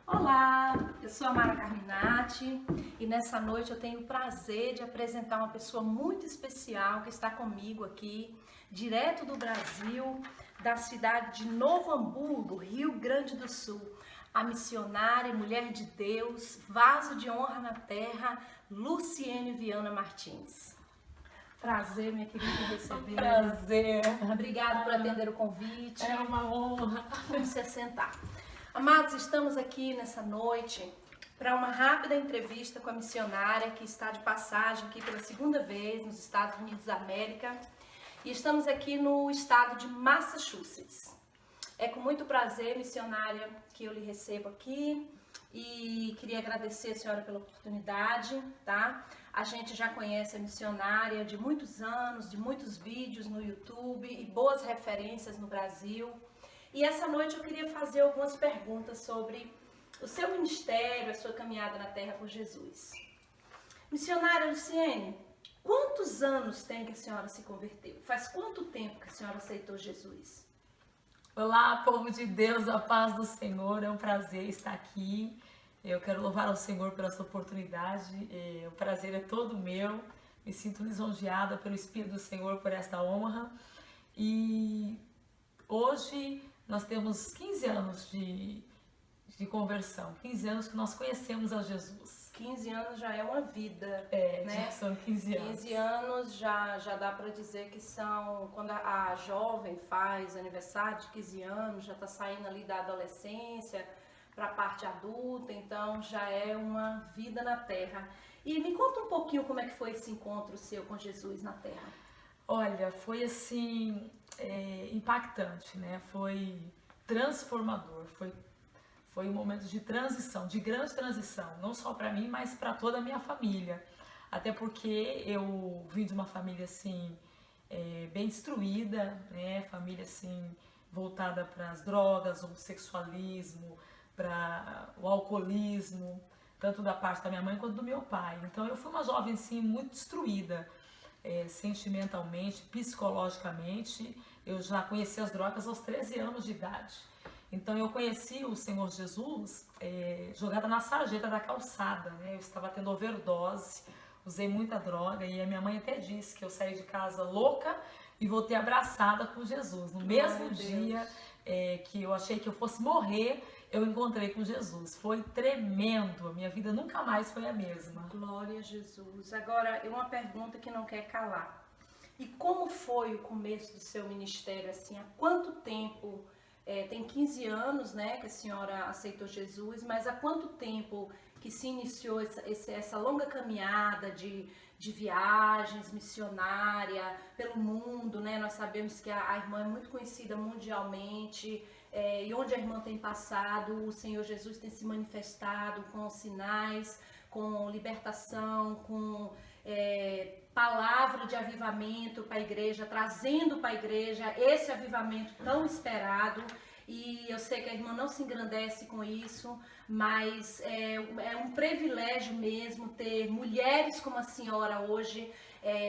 Olá, eu sou a Mara Carminati e nessa noite eu tenho o prazer de apresentar uma pessoa muito especial que está comigo aqui, direto do Brasil, da cidade de Novo Hamburgo, Rio Grande do Sul, a missionária e mulher de Deus, vaso de honra na terra, Luciene Viana Martins. Prazer, minha querida, em receber. Prazer. Obrigada por atender o convite. É uma honra. Vamos se assentar. Amados, estamos aqui nessa noite para uma rápida entrevista com a missionária que está de passagem aqui pela segunda vez nos Estados Unidos da América. E estamos aqui no estado de Massachusetts. É com muito prazer, missionária, que eu lhe recebo aqui e queria agradecer a senhora pela oportunidade, tá? A gente já conhece a missionária de muitos anos, de muitos vídeos no YouTube e boas referências no Brasil. E essa noite eu queria fazer algumas perguntas sobre o seu ministério, a sua caminhada na terra por Jesus. Missionária Luciene, quantos anos tem que a senhora se converteu? Faz quanto tempo que a senhora aceitou Jesus? Olá, povo de Deus, a paz do Senhor, é um prazer estar aqui. Eu quero louvar ao Senhor pela sua oportunidade, o prazer é todo meu. Me sinto lisonjeada pelo Espírito do Senhor por esta honra. E hoje nós temos 15 anos de conversão, 15 anos que nós conhecemos a Jesus. 15 anos já é uma vida, né? Já são 15 anos. 15 anos já dá para dizer que são, quando a jovem faz aniversário de 15 anos, já está saindo ali da adolescência para a parte adulta, então já é uma vida na terra. E me conta um pouquinho como é que foi esse encontro seu com Jesus na terra. Olha, foi assim, impactante, né? Foi transformador, foi um momento de transição, de grande transição, não só para mim, mas para toda a minha família. Até porque eu vim de uma família assim, bem destruída, né? Família assim, voltada para as drogas, o sexualismo, para o alcoolismo, tanto da parte da minha mãe quanto do meu pai. Então eu fui uma jovem assim, muito destruída. Sentimentalmente, psicologicamente, eu já conheci as drogas aos 13 anos de idade. Então eu conheci o Senhor Jesus jogada na sarjeta da calçada, né? Eu estava tendo overdose, usei muita droga e a minha mãe até disse que eu saí de casa louca e voltei abraçada com Jesus. No mesmo dia que eu achei que eu fosse morrer, eu encontrei com Jesus. Foi tremendo, a minha vida nunca mais foi a mesma. Glória a Jesus. Agora, uma pergunta que não quer calar. E como foi o começo do seu ministério, assim, há quanto tempo, tem 15 anos, né, que a senhora aceitou Jesus, mas há quanto tempo que se iniciou essa longa caminhada de viagens missionária pelo mundo, né? Nós sabemos que a irmã é muito conhecida mundialmente, e onde a irmã tem passado, o Senhor Jesus tem se manifestado com sinais, com libertação, com palavra de avivamento para a igreja, trazendo para a igreja esse avivamento tão esperado. E eu sei que a irmã não se engrandece com isso, mas é um privilégio mesmo ter mulheres como a senhora hoje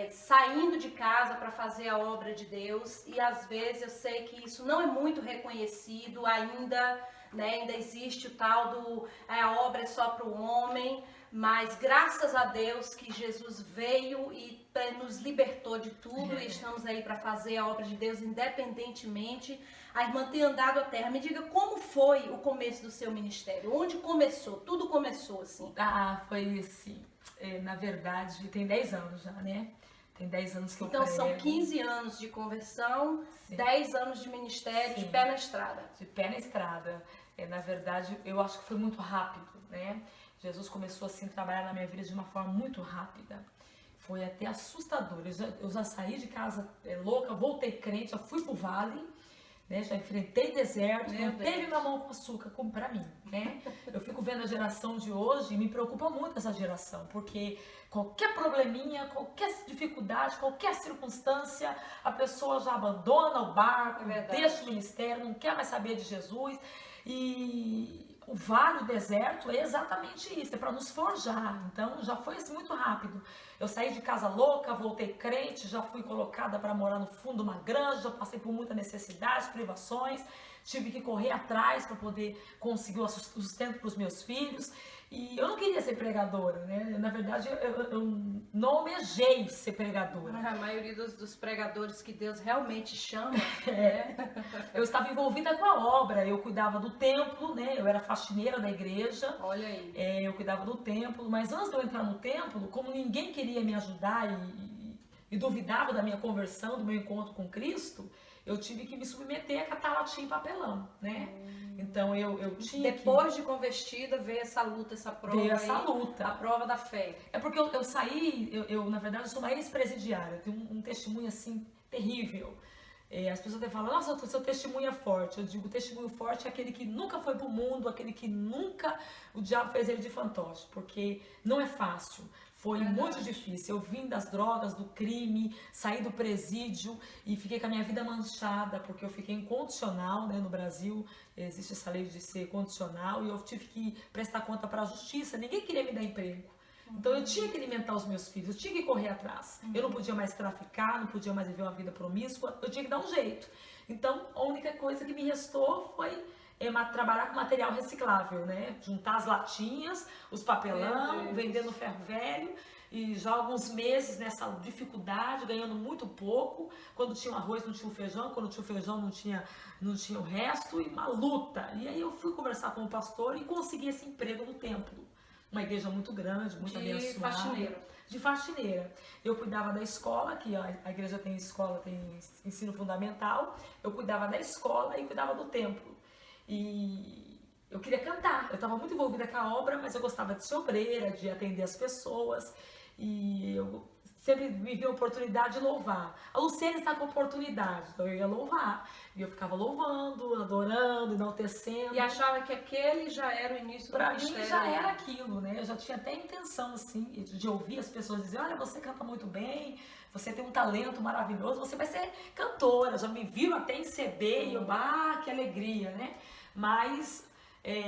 saindo de casa para fazer a obra de Deus. E às vezes eu sei que isso não é muito reconhecido ainda, né? Ainda existe o tal do a obra é só para o homem, mas graças a Deus que Jesus veio e nos libertou de tudo e estamos aí para fazer a obra de Deus independentemente. A irmã tem andado a terra. Me diga como foi o começo do seu ministério? Onde começou? Tudo começou assim? Foi assim, na verdade tem 10 anos já, né? Tem 10 anos que eu Então prego. são 15 anos de conversão, sim. 10 anos de ministério, sim. De pé na estrada. De pé na estrada. Na verdade, eu acho que foi muito rápido, né? Jesus começou assim a trabalhar na minha vida de uma forma muito rápida. Foi até assustador. Eu já saí de casa louca, voltei crente, já fui pro vale, né? Já enfrentei deserto, não teve mamão com açúcar como pra mim, né? Eu fico vendo a geração de hoje e me preocupa muito essa geração, porque qualquer probleminha, qualquer dificuldade, qualquer circunstância, a pessoa já abandona o barco, deixa o ministério, não quer mais saber de Jesus. E o vale, o deserto, é exatamente isso, é para nos forjar. Então já foi assim muito rápido. Eu saí de casa louca, voltei crente, já fui colocada para morar no fundo de uma granja, passei por muita necessidade, privações, tive que correr atrás para poder conseguir o sustento para os meus filhos. E eu não queria ser pregadora, né? Na verdade, eu não almejei ser pregadora. A maioria dos pregadores que Deus realmente chama, Eu estava envolvida com a obra, eu cuidava do templo, né? Eu era faxineira da igreja. Olha aí. Eu cuidava do templo, mas antes de eu entrar no templo, como ninguém queria me ajudar e duvidava da minha conversão, do meu encontro com Cristo, eu tive que me submeter a catar latinha e papelão, né? Então eu tinha Depois de convertida, veio essa luta, essa prova. Veio essa luta. A prova da fé. É porque eu saí, na verdade, eu sou uma ex-presidiária, eu tenho um testemunho assim terrível. As pessoas até falam, nossa, seu testemunho é forte. Eu digo, o testemunho forte é aquele que nunca foi pro mundo, aquele que nunca o diabo fez ele de fantoche, porque não é fácil. Foi muito difícil. Eu vim das drogas, do crime, saí do presídio e fiquei com a minha vida manchada, porque eu fiquei incondicional, né? No Brasil existe essa lei de ser condicional e eu tive que prestar conta para a justiça. Ninguém queria me dar emprego. Então eu tinha que alimentar os meus filhos, eu tinha que correr atrás. Eu não podia mais traficar, não podia mais viver uma vida promíscua, eu tinha que dar um jeito. Então a única coisa que me restou foi trabalhar com material reciclável, né? Juntar as latinhas, os papelão, vender no ferro velho. E já há alguns meses nessa dificuldade, ganhando muito pouco. Quando tinha o arroz não tinha o feijão, quando tinha o feijão não tinha o resto, e uma luta. E aí eu fui conversar com o pastor e consegui esse emprego no templo. Uma igreja muito grande, muito abençoada. De faxineira. De faxineira. Eu cuidava da escola, que a igreja tem escola, tem ensino fundamental. Eu cuidava da escola e cuidava do templo. E eu queria cantar. Eu estava muito envolvida com a obra, mas eu gostava de ser obreira, de atender as pessoas. E eu sempre me vi a oportunidade de louvar. A Luciene está com oportunidade, então eu ia louvar. E eu ficava louvando, adorando, enaltecendo. E achava que aquele já era o início do ministério. Pra mim já era aquilo, né? Eu já tinha até a intenção, assim, de ouvir as pessoas dizer, olha, você canta muito bem, você tem um talento maravilhoso, você vai ser cantora. Já me viram até em CD e eu, que alegria, né? Mas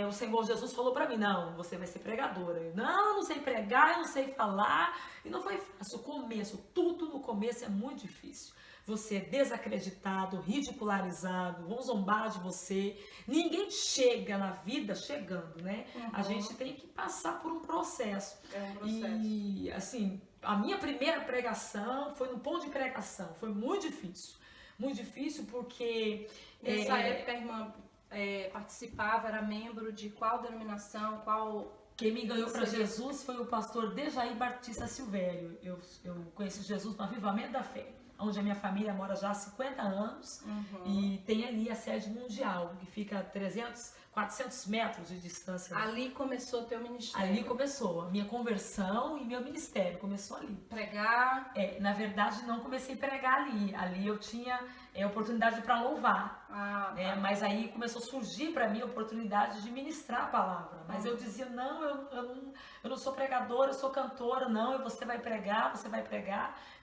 o Senhor Jesus falou pra mim, não, você vai ser pregadora. Eu não sei pregar, eu não sei falar. E não foi fácil. O começo, tudo no começo é muito difícil. Você é desacreditado, ridicularizado, vão zombar de você. Ninguém chega na vida chegando, né? A gente tem que passar por um processo. É um processo. E, assim, a minha primeira pregação foi no ponto de pregação. Foi muito difícil. Muito difícil porque... Nessa época a irmã participava, era membro de qual denominação, qual... Quem me ganhou para Jesus foi o pastor Dejair Batista Silvério. Eu conheci Jesus no Avivamento da Fé, onde a minha família mora já há 50 anos e tem ali a sede mundial, que fica a 400 metros de distância. Ali começou o teu ministério. Ali começou a minha conversão e meu ministério, começou ali. Pregar? Na verdade não comecei a pregar ali, ali eu tinha oportunidade para louvar, mas aí começou a surgir para mim a oportunidade de ministrar a palavra, mas eu dizia, não, eu não sou pregadora, eu sou cantora, não, e você vai pregar,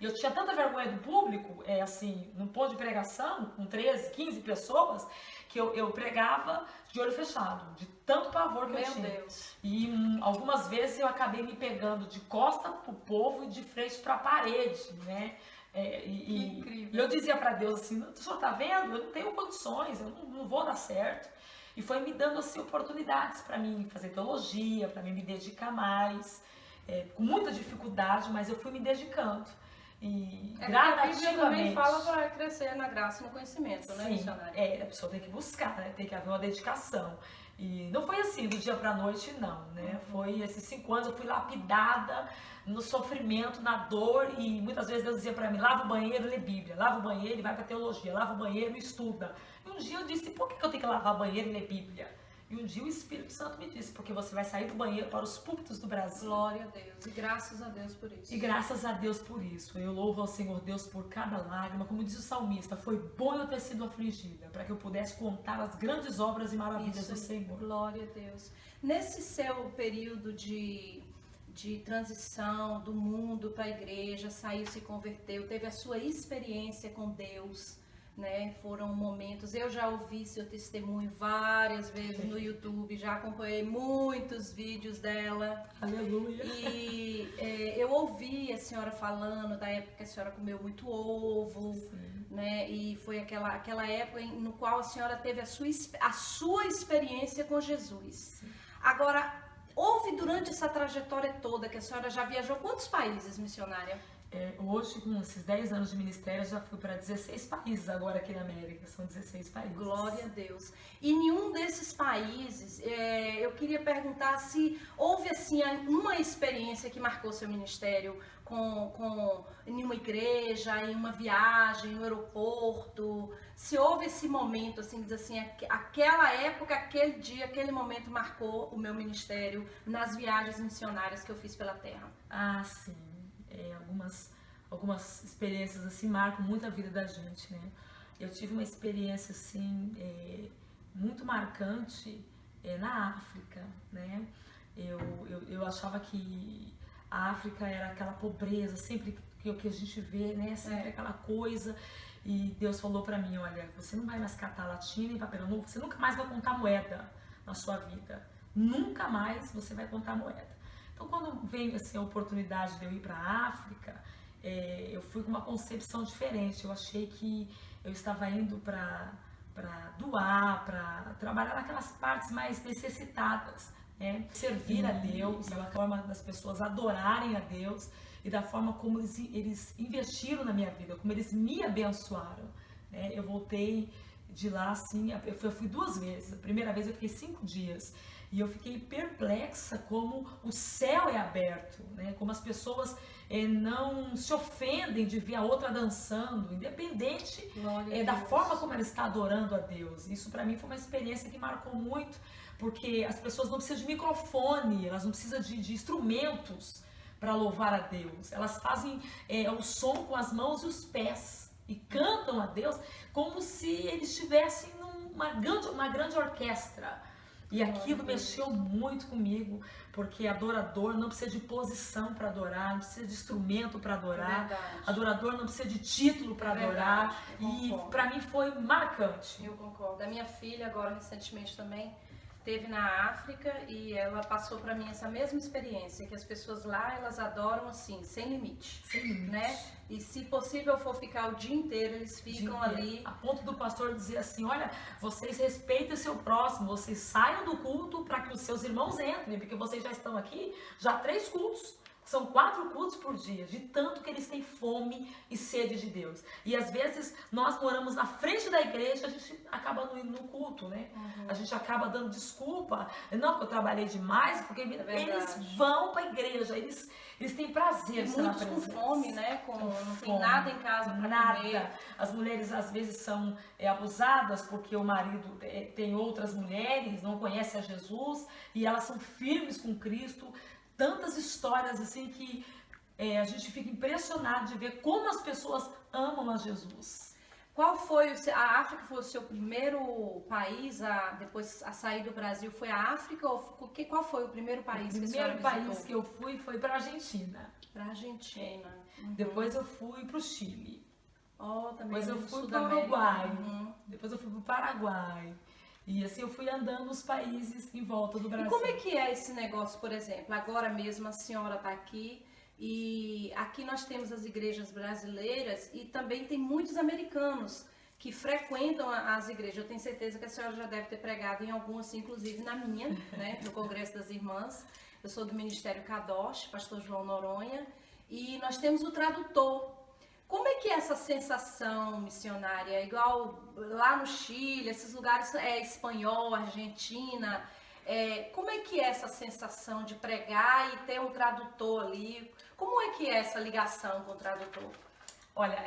e eu tinha tanta vergonha do público, assim, num ponto de pregação, com 13, 15 pessoas, que eu pregava de olho fechado, de tanto pavor que eu tinha. Meu Deus. E algumas vezes eu acabei me pegando de costa pro povo e de frente para a parede, né? Incrível. E eu dizia para Deus assim, o senhor tá vendo? Eu não tenho condições, eu não vou dar certo. E foi me dando assim oportunidades para mim fazer teologia, para mim me dedicar mais, com muita dificuldade, mas eu fui me dedicando. E gradativamente. A Bíblia também fala para crescer na graça e no conhecimento, né, missionária? A pessoa tem que buscar, né? Tem que haver uma dedicação. E não foi assim, do dia pra noite, não, né? Foi esses 5 anos, eu fui lapidada no sofrimento, na dor, e muitas vezes Deus dizia pra mim, lava o banheiro, lê Bíblia, lava o banheiro e vai pra teologia, lava o banheiro e estuda. E um dia eu disse, por que eu tenho que lavar o banheiro e ler Bíblia? E um dia o Espírito Santo me disse, porque você vai sair do banheiro para os púlpitos do Brasil. Glória a Deus. E graças a Deus por isso. E graças a Deus por isso. Eu louvo ao Senhor Deus por cada lágrima. Como diz o salmista, foi bom eu ter sido afligida, para que eu pudesse contar as grandes obras e maravilhas do Senhor. Glória a Deus. Nesse seu período de transição do mundo para a igreja, saiu, se converteu, teve a sua experiência com Deus, né? Foram momentos, eu já ouvi seu testemunho várias vezes no YouTube, já acompanhei muitos vídeos dela. Aleluia. E eu ouvi a senhora falando da época que a senhora comeu muito ovo, né? E foi aquela época no qual a senhora teve a sua experiência com Jesus. Sim. Agora, houve durante essa trajetória toda que a senhora já viajou quantos países, missionária? Hoje, com esses 10 anos de ministério, já fui para 16 países agora aqui na América, são 16 países. Glória a Deus. E nenhum desses países, eu queria perguntar se houve assim uma experiência que marcou seu ministério em uma igreja, em uma viagem, no aeroporto, se houve esse momento, assim, diz assim, aquela época, aquele dia, aquele momento marcou o meu ministério nas viagens missionárias que eu fiz pela terra. Ah, sim. Algumas experiências assim marcam muito a vida da gente, né? Eu tive uma experiência assim muito marcante na África, né? Eu achava que a África era aquela pobreza, sempre que a gente vê, né? Sempre aquela coisa. E Deus falou pra mim, olha, você não vai mais catar latinha nem papel novo, você nunca mais vai contar moeda na sua vida. Nunca mais você vai contar moeda. Então, quando veio assim, a oportunidade de eu ir para a África, eu fui com uma concepção diferente. Eu achei que eu estava indo para doar, para trabalhar naquelas partes mais necessitadas, né? Servir a Deus, da forma das pessoas adorarem a Deus e da forma como eles investiram na minha vida, como eles me abençoaram, né? Eu voltei de lá assim, eu fui 2 vezes. A primeira vez eu fiquei 5 dias. E eu fiquei perplexa como o céu é aberto, né? Como as pessoas não se ofendem de ver a outra dançando, independente da forma como ela está adorando a Deus. Isso para mim foi uma experiência que marcou muito, porque as pessoas não precisam de microfone, elas não precisam de instrumentos para louvar a Deus. Elas fazem o som com as mãos e os pés e cantam a Deus como se eles estivessem numa grande orquestra. E aquilo mexeu muito comigo, porque adorador não precisa de posição para adorar, não precisa de instrumento para adorar, adorador não precisa de título para adorar, e para mim foi marcante. Eu concordo. A minha filha agora recentemente também esteve na África e ela passou para mim essa mesma experiência, que as pessoas lá, elas adoram assim, sem limite, né? E se possível for ficar o dia inteiro, eles ficam ali. A ponto do pastor dizer assim, olha, vocês respeitem o seu próximo, vocês saiam do culto para que os seus irmãos entrem, porque vocês já estão aqui, já 3 cultos. São 4 cultos por dia, de tanto que eles têm fome e sede de Deus. E às vezes nós moramos na frente da igreja, a gente acaba não indo no culto, né? A gente acaba dando desculpa. Não, porque eu trabalhei demais, porque eles vão para a igreja, eles têm prazer de estar na presença. Muitos com fome, né? Não tem nada em casa para comer. As mulheres às vezes são abusadas porque o marido tem outras mulheres, não conhece a Jesus, e elas são firmes com Cristo. Tantas histórias assim que a gente fica impressionado de ver como as pessoas amam a Jesus. Qual foi a África foi o seu primeiro país depois a sair do Brasil? Foi a África ou qual foi o primeiro país que a senhora visitou? O primeiro país que eu fui foi para a Argentina. Para a Argentina. Depois eu fui para o Chile. Também depois eu fui para o Uruguai. Depois eu fui para o Paraguai. E assim eu fui andando nos países em volta do Brasil. E como é que é esse negócio, por exemplo? Agora mesmo a senhora está aqui e aqui nós temos as igrejas brasileiras e também tem muitos americanos que frequentam as igrejas. Eu tenho certeza que a senhora já deve ter pregado em algumas, inclusive na minha, né, no Congresso das Irmãs. Eu sou do Ministério Kadosh, pastor João Noronha, e nós temos o tradutor. Como é que é essa sensação missionária? Igual lá no Chile, esses lugares espanhol, Argentina. Como é que é essa sensação de pregar e ter um tradutor ali? Como é que é essa ligação com o tradutor? Olha,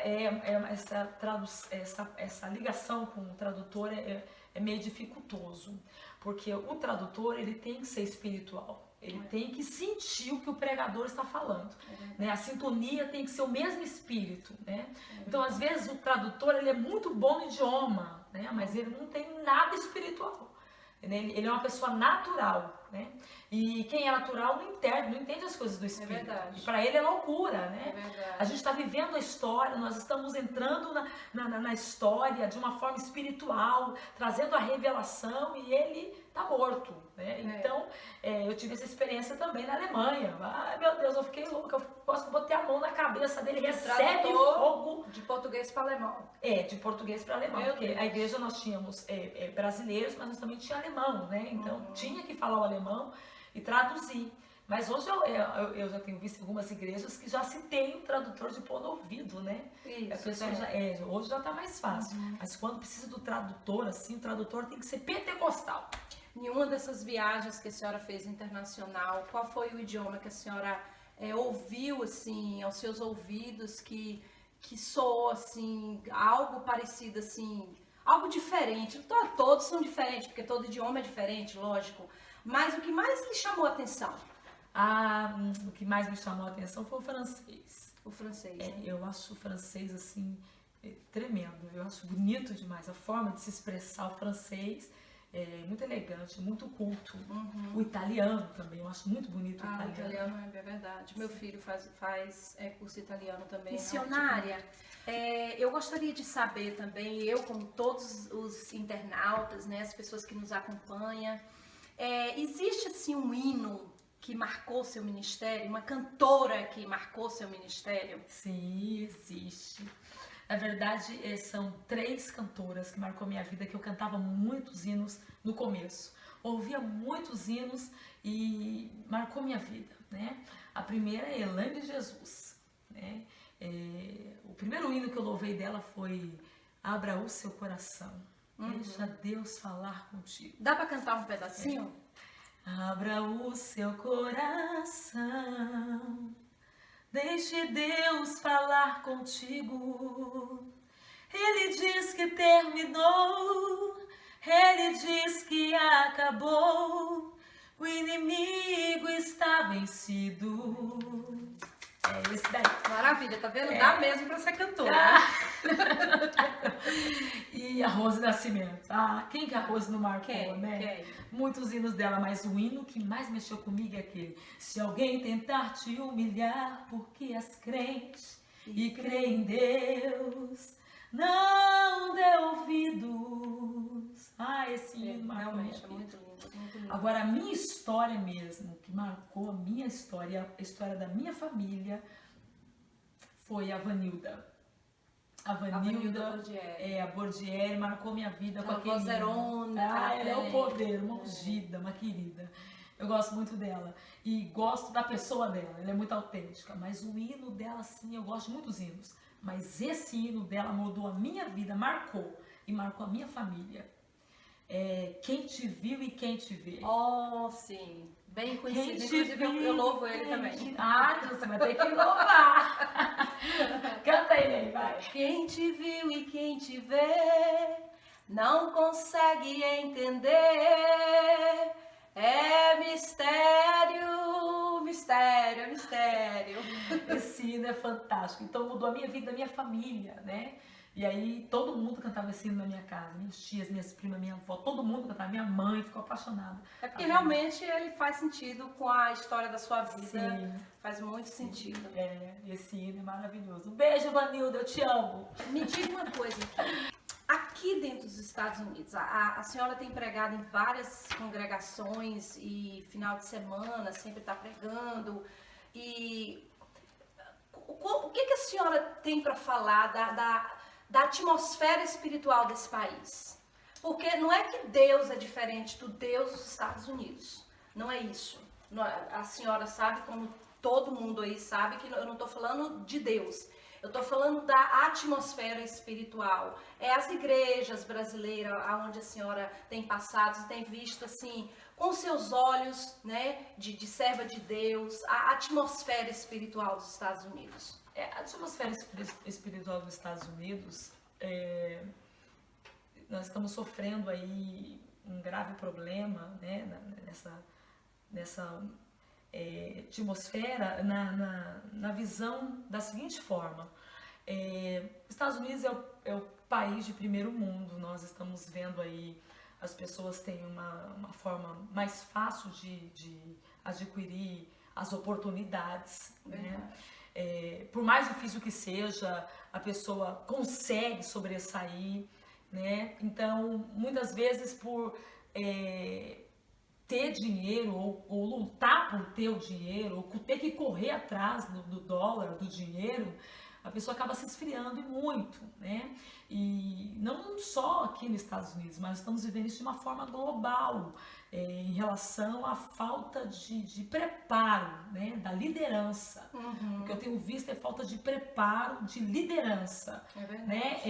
essa ligação com o tradutor é meio dificultoso, porque o tradutor ele tem que ser espiritual. Ele tem que sentir o que o pregador está falando, né? A sintonia tem que ser o mesmo espírito, né? Então, às vezes, o tradutor ele é muito bom no idioma, né? Mas ele não tem nada espiritual. Ele é uma pessoa natural. né? E quem é natural não entende as coisas do Espírito. verdade. E para ele é loucura, né? É verdade. A gente está vivendo a história, nós estamos entrando na história de uma forma espiritual, trazendo a revelação e ele está morto, né? Então, eu tive essa experiência também na Alemanha. Ai, meu Deus, eu fiquei louca, eu quase que botei a mão na cabeça dele, recebe fogo. De português para alemão. De português para alemão, porque a igreja nós tínhamos brasileiros, mas nós também tínhamos alemão, né? Então, tinha que falar o alemão e traduzir. Mas hoje eu já tenho visto algumas igrejas que já se tem um tradutor de pôr no ouvido, né? Isso, a pessoa hoje já está mais fácil. Mas quando precisa do tradutor, assim, o tradutor tem que ser pentecostal. Em uma dessas viagens que a senhora fez internacional, qual foi o idioma que a senhora ouviu, assim, aos seus ouvidos, que soou, assim, algo parecido, assim, algo diferente? Todos são diferentes, porque todo idioma é diferente, lógico. Mas o que mais lhe chamou a atenção? O que mais me chamou a atenção foi o francês. O francês, né? Eu acho o francês, assim, tremendo. Eu acho bonito demais. A forma de se expressar o francês é muito elegante, muito culto. O italiano também, eu acho muito bonito o italiano. O italiano é verdade. Meu filho faz curso italiano também. Missionária, eu gostaria de saber também, eu como todos os internautas, né, as pessoas que nos acompanham, existe assim um hino que marcou seu ministério, uma cantora que marcou seu ministério? Sim, existe. Na verdade, são 3 cantoras que marcou minha vida, que eu cantava muitos hinos no começo. Ouvia muitos hinos e marcou minha vida, né? A primeira é Elaine de Jesus, né? O primeiro hino que eu louvei dela foi Abra o Seu Coração, deixa Deus falar contigo. Dá para cantar um pedacinho? Abra o seu coração, deixe Deus falar contigo. Ele diz que terminou, ele diz que acabou, o inimigo está vencido. Esse daí. Maravilha, tá vendo? Dá mesmo pra ser cantora. E a Rose Nascimento. Quem que a Rose não marcou, né? Muitos hinos dela, mas o hino que mais mexeu comigo é aquele: se alguém tentar te humilhar porque és crente e crê em Deus, não dê ouvidos. Esse hino marcou realmente, é muito lindo, muito lindo. Agora, a minha história mesmo, que marcou a minha história, a história da minha família, foi a Vanilda. A Vanilda Bordieri. A Bordieri marcou minha vida com Uma aquele... vozeirona. Ela é o poder, uma ungida, uma querida. Eu gosto muito dela. E gosto da pessoa dela, ela é muito autêntica. Mas o hino dela, sim, eu gosto de muitos hinos. Mas esse hino dela mudou a minha vida, marcou. E marcou a minha família. Quem te viu e quem te vê. Sim. Bem conhecido. Inclusive, eu louvo ele também. Você vai ter que louvar. Canta ele, vai. Quem te viu e quem te vê não consegue entender. É mistério, mistério, mistério. Esse hino é fantástico. Então mudou a minha vida, a minha família, né? E aí todo mundo cantava esse hino na minha casa, minhas tias, minhas primas, minha avó, todo mundo cantava, minha mãe ficou apaixonada. É porque realmente ele faz sentido com a história da sua vida. Sim. Faz muito sentido. Esse hino é maravilhoso. Um beijo, Vanilda, eu te amo. Me diga uma coisa aqui. Aqui dentro dos Estados Unidos, a senhora tem pregado em várias congregações e final de semana sempre está pregando. E o que a senhora tem para falar da atmosfera espiritual desse país? Porque não é que Deus é diferente do Deus dos Estados Unidos. Não é isso. A senhora sabe, como todo mundo aí sabe, que eu não estou falando de Deus. Eu estou falando da atmosfera espiritual. As igrejas brasileiras, onde a senhora tem passado, você tem visto assim, com seus olhos, né, de serva de Deus, a atmosfera espiritual dos Estados Unidos. A atmosfera espiritual dos Estados Unidos, nós estamos sofrendo aí um grave problema, né, nessa atmosfera, na visão da seguinte forma: os Estados Unidos é o país de primeiro mundo. Nós estamos vendo aí as pessoas têm uma forma mais fácil de adquirir as oportunidades, né? Por mais difícil que seja, a pessoa consegue sobressair, né? Então, muitas vezes por ter dinheiro ou lutar por ter o dinheiro, ou ter que correr atrás do dólar, do dinheiro, a pessoa acaba se esfriando e muito, né? E não só aqui nos Estados Unidos, mas estamos vivendo isso de uma forma global, em relação à falta de preparo, né, da liderança. O que eu tenho visto é falta de preparo de liderança, né?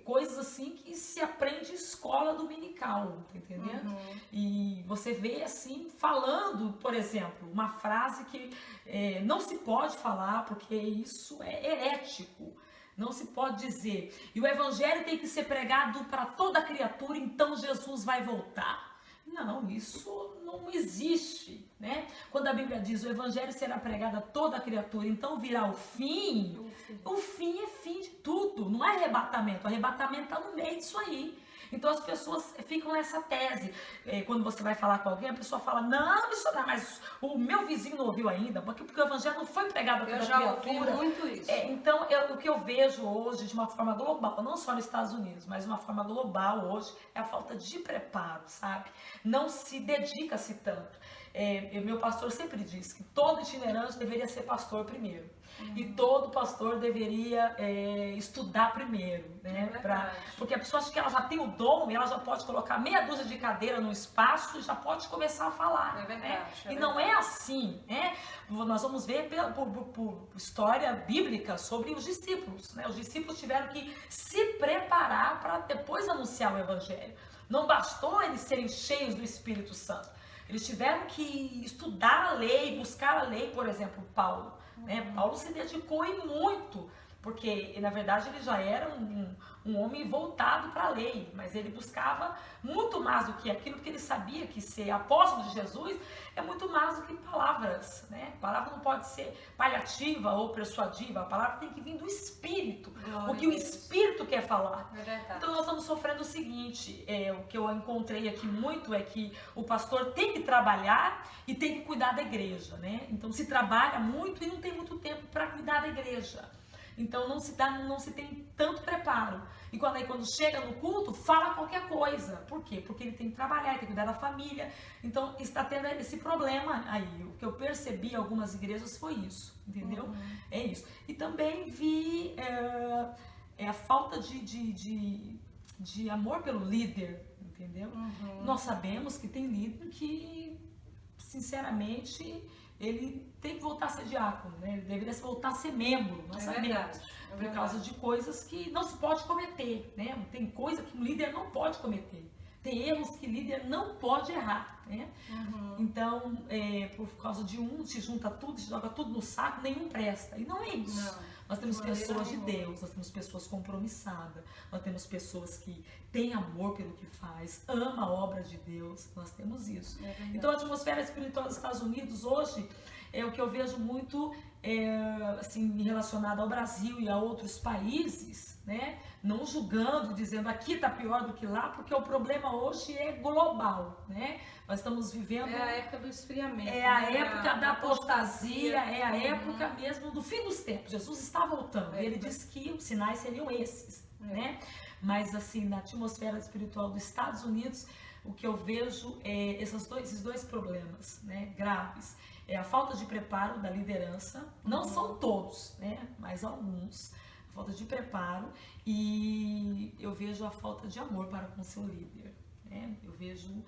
Coisas assim que se aprende em escola dominical, tá entendendo? E você vê assim, falando, por exemplo, uma frase que não se pode falar porque isso é herético. Não se pode dizer. E o evangelho tem que ser pregado para toda criatura, então Jesus vai voltar. Não, isso não existe, né? Quando a Bíblia diz o evangelho será pregado a toda criatura, então virá o fim. O fim é fim de tudo, não é arrebatamento. O arrebatamento está no meio disso aí. Então as pessoas ficam nessa tese. Quando você vai falar com alguém, a pessoa fala, não, isso não, mas o meu vizinho não ouviu ainda, porque o evangelho não foi pregado a toda criatura. Eu já ouvi muito isso. Então, o que eu vejo hoje de uma forma global, não só nos Estados Unidos, mas de uma forma global hoje, é a falta de preparo, sabe? Não se dedica-se tanto. Meu pastor sempre diz que todo itinerante deveria ser pastor primeiro. E todo pastor deveria estudar primeiro, né? Porque a pessoa acha que ela já tem o dom e ela já pode colocar meia dúzia de cadeira no espaço e já pode começar a falar. É verdade, né? E não é assim, né? Nós vamos ver por história bíblica sobre os discípulos, né? Os discípulos tiveram que se preparar para depois anunciar o evangelho. Não bastou eles serem cheios do Espírito Santo. Eles tiveram que estudar a lei, buscar a lei, por exemplo, Paulo. Né? Paulo se dedicou e muito, porque na verdade ele já era um homem voltado para a lei, mas ele buscava muito mais do que aquilo, porque ele sabia que ser apóstolo de Jesus é muito mais do que palavras, né? A palavra não pode ser paliativa ou persuadiva, a palavra tem que vir do Espírito, o que o Espírito quer falar. Então nós estamos sofrendo o seguinte, o que eu encontrei aqui muito é que o pastor tem que trabalhar e tem que cuidar da igreja, né? Então se trabalha muito e não tem muito tempo para cuidar da igreja. Então não se tem tanto preparo. E quando chega no culto, fala qualquer coisa. Por quê? Porque ele tem que trabalhar, ele tem que cuidar da família. Então está tendo esse problema aí. O que eu percebi em algumas igrejas foi isso, entendeu? É isso. E também vi a falta de amor pelo líder, entendeu? Nós sabemos que tem líder que, sinceramente, ele tem que voltar a ser diácono, né? Ele deveria voltar a ser membro, nós sabemos. Por causa de coisas que não se pode cometer, né? Tem coisa que um líder não pode cometer. Tem erros que líder não pode errar, né? Então, por causa de se junta tudo, se joga tudo no saco, nenhum presta. E não é isso. Não. Nós temos pessoas de Deus, nós temos pessoas compromissadas, nós temos pessoas que têm amor pelo que faz, ama a obra de Deus, nós temos isso. Então a atmosfera espiritual dos Estados Unidos hoje é o que eu vejo muito assim, relacionado ao Brasil e a outros países, né? Não julgando, dizendo aqui está pior do que lá, porque o problema hoje é global, né? Nós estamos vivendo... É a época do esfriamento. É a época da apostasia, é a época mesmo do fim dos tempos. Jesus está voltando. Ele disse que os sinais seriam esses, né? Mas assim, na atmosfera espiritual dos Estados Unidos, o que eu vejo é esses dois problemas, né, graves. É a falta de preparo da liderança, não são todos, né, mas alguns. A falta de preparo e eu vejo a falta de amor para com seu líder, né? Eu vejo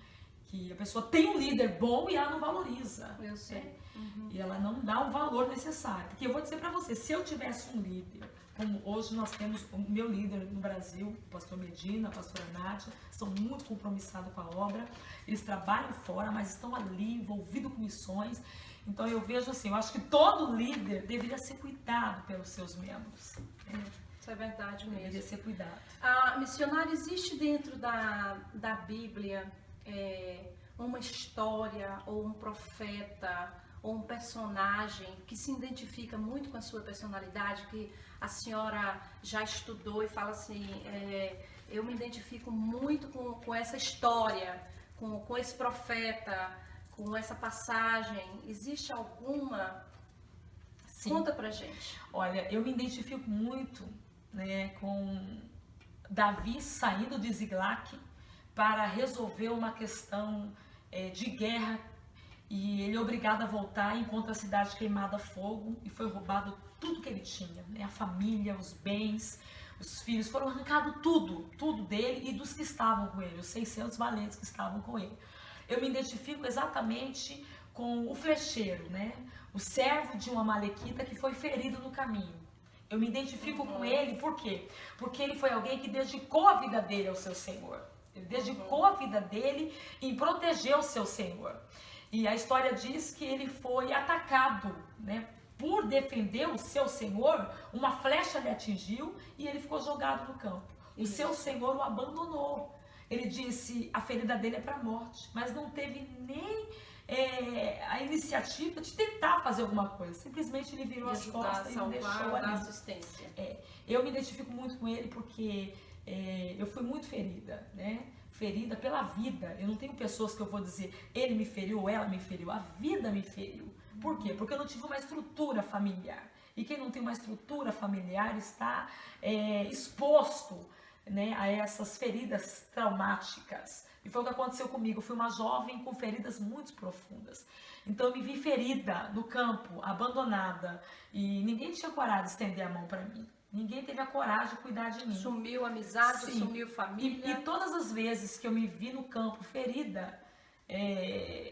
que a pessoa tem um líder bom e ela não valoriza. Eu sei. Né? E ela não dá o valor necessário. Porque eu vou dizer para você, se eu tivesse um líder, como hoje nós temos o meu líder no Brasil, o pastor Medina, a pastora Nádia, são muito compromissados com a obra, eles trabalham fora, mas estão ali envolvidos com missões. Então eu vejo assim, eu acho que todo líder deveria ser cuidado pelos seus membros. Isso é verdade mesmo. Deveria ser cuidado. Missionário, existe dentro da Bíblia uma história ou um profeta ou um personagem que se identifica muito com a sua personalidade, que a senhora já estudou e fala assim, eu me identifico muito com essa história, com esse profeta, com essa passagem. Existe alguma? Sim. Conta pra gente. Olha, eu me identifico muito, né, com Davi saindo de Ziglac para resolver uma questão de guerra, e ele é obrigado a voltar e encontra a cidade queimada a fogo e foi roubado tudo que ele tinha, né? A família, os bens, os filhos, foram arrancados tudo dele e dos que estavam com ele, os 600 valentes que estavam com ele. Eu me identifico exatamente com o flecheiro, né? O servo de uma amalequita que foi ferido no caminho. Eu me identifico com ele, por quê? Porque ele foi alguém que dedicou a vida dele ao seu Senhor. Ele dedicou a vida dele em proteger o seu Senhor. E a história diz que ele foi atacado, né? Por defender o seu Senhor, uma flecha lhe atingiu e ele ficou jogado no campo. O seu Senhor o abandonou. Ele disse, a ferida dele é para a morte, mas não teve nem a iniciativa de tentar fazer alguma coisa. Simplesmente ele virou as costas e deixou ali. Assistência. Eu me identifico muito com ele porque eu fui muito ferida, né? Ferida pela vida. Eu não tenho pessoas que eu vou dizer, ele me feriu ou ela me feriu. A vida me feriu. Por quê? Porque eu não tive uma estrutura familiar. E quem não tem uma estrutura familiar está exposto, né, a essas feridas traumáticas. E foi o que aconteceu comigo. Eu fui uma jovem com feridas muito profundas. Então eu me vi ferida no campo, abandonada. E ninguém tinha coragem de estender a mão para mim. Ninguém teve a coragem de cuidar de mim. Sumiu amizade, Sim. Sumiu família. E todas as vezes que eu me vi no campo ferida,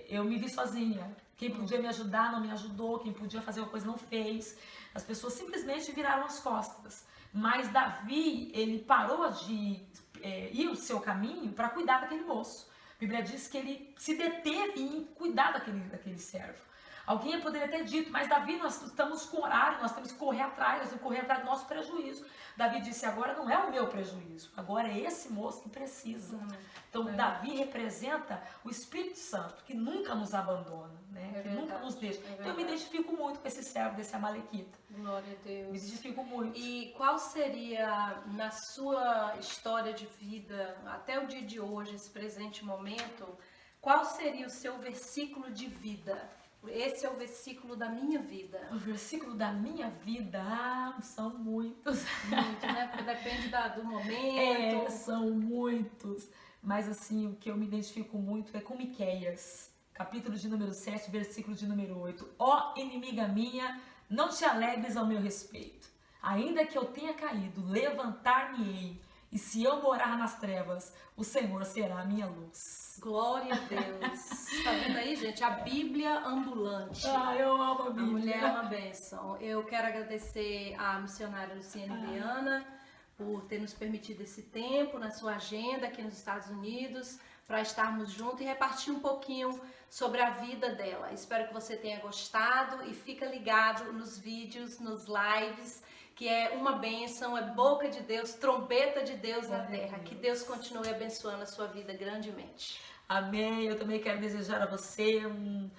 eu me vi sozinha. Quem podia me ajudar não me ajudou, quem podia fazer uma coisa não fez. As pessoas simplesmente viraram as costas. Mas Davi, ele parou de ir o seu caminho para cuidar daquele moço. A Bíblia diz que ele se deteve em cuidar daquele servo. Alguém poderia ter dito, mas Davi, nós estamos com horário, nós temos que correr atrás, nós temos que correr atrás do nosso prejuízo. Davi disse, agora não é o meu prejuízo, agora é esse moço que precisa. Então Davi representa o Espírito Santo, que nunca nos abandona, né? Que nunca nos deixa. Então eu me identifico muito com esse servo desse amalequita. Glória a Deus. Me identifico muito. E qual seria, na sua história de vida, até o dia de hoje, esse presente momento, qual seria o seu versículo de vida? Esse é o versículo da minha vida. O versículo da minha vida, são muitos. Muito, né? Porque depende do momento. São muitos. Mas assim, o que eu me identifico muito é com Miqueias, capítulo de número 7, versículo de número 8. Ó inimiga minha, não te alegres ao meu respeito. Ainda que eu tenha caído, levantar-me-ei. E se eu morar nas trevas, o Senhor será a minha luz. Glória a Deus. Tá vendo aí, gente? A Bíblia ambulante. Eu amo a Bíblia. A mulher é uma bênção. Eu quero agradecer à missionária Luciane Viana por ter nos permitido esse tempo na sua agenda aqui nos Estados Unidos, para estarmos juntos e repartir um pouquinho sobre a vida dela. Espero que você tenha gostado e fica ligado nos vídeos, nos lives, que é uma bênção, é boca de Deus, trombeta de Deus na terra. Que Deus continue abençoando a sua vida grandemente. Amém. Eu também quero desejar a você um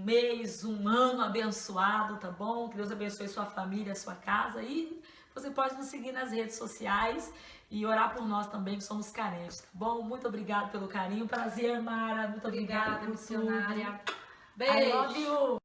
mês, um ano abençoado, tá bom? Que Deus abençoe sua família, sua casa. E você pode nos seguir nas redes sociais e orar por nós também, que somos carentes, tá bom? Muito obrigada pelo carinho. Prazer, Mara. Muito obrigada, missionária. Beijo. I love you.